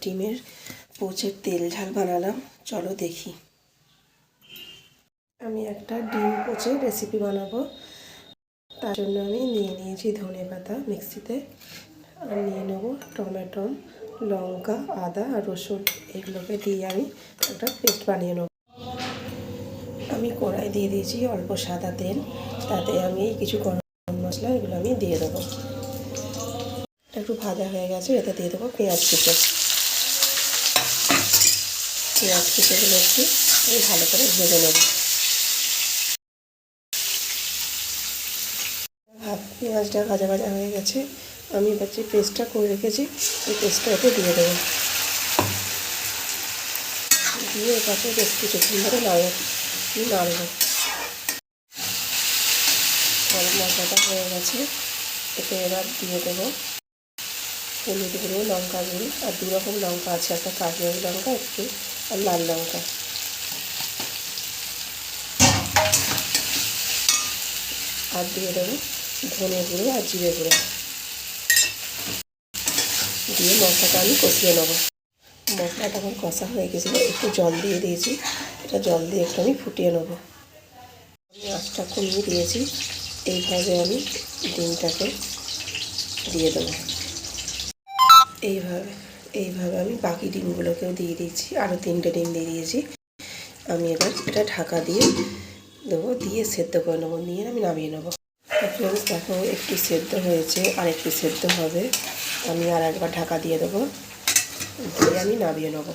ডিমের পোচের তেল ঝাল বানালাম, চলো দেখি। আমি একটা ডিম পোচের রেসিপি বানাবো। তার জন্য আমি নিয়ে নিয়েছি ধনেপাতা মিক্সিতে, আর নিয়ে নেবো টমেটো, লঙ্কা, আদা আর রসুন। এগুলোকে দিয়ে আমি একটা পেস্ট বানিয়ে নেব। আমি কড়াই দিয়ে দিয়েছি অল্প সাদা তেল, তাতে আমি কিছু গরম মশলা এগুলো আমি দিয়ে দেবো। একটু ভাজা হয়ে গেছে, এতে দিয়ে দেবো পেঁয়াজ কুচো। পেঁয়াজ কুচোগুলো একটু ভালো করে ভেজে নেব। পেঁয়াজটা ভাজা ভাজা হয়ে গেছে, আমি এবার যে পেস্টটা করে রেখেছি এই পেস্টটা এতে দিয়ে দেবো। দিয়ে এটাকে বেশ কিছুক্ষণ ধরে নাড়বো। গরম মশলাটা হয়ে গেছে, এতে এবার দিয়ে দেবো হলুদ গুঁড়ো, লঙ্কা গুঁড়ো, আর 2 রকম লঙ্কা আছে, একটা কাশ্মীরি লঙ্কা একটু আর লাল লঙ্কা। আর দিয়ে দেবো ধনে গুঁড়ো আর জিরে গুঁড়ো। দিয়ে মশলাটা আমি কষিয়ে নেবো। মশলাটা এখন কষা হয়ে গেছিলো, একটু জল দিয়ে দিয়েছি। এটা জল দিয়ে একটু আমি ফুটিয়ে নেবো। আমি আঁচটা কমিয়ে দিয়েছি। এইভাবে আমি ডিমটাকে দিয়ে দেবো। এইভাবে আমি বাকি ডিমগুলোকেও দিয়ে দিয়েছি, আরও 3টে ডিম দিয়ে দিয়েছি। আমি এবার এটা ঢাকা দিয়ে দেবো, দিয়ে সেদ্ধ করে নেবো, নিয়ে আমি নামিয়ে নেবো। ফ্রেন্ডস দেখো, একটু সেদ্ধ হয়েছে, আর একটু সেদ্ধ হবে। আমি আর একবার ঢাকা দিয়ে দেবো, দিয়ে আমি নামিয়ে নেবো।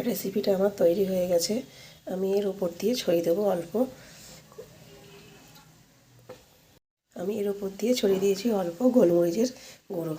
রেসিপিটা আমার তৈরি হয়ে গেছে। আমি এর উপর দিয়ে ছড়িয়ে দেবো ছড়িয়ে দিয়েছি অল্প গোলমরিচের গুঁড়ো।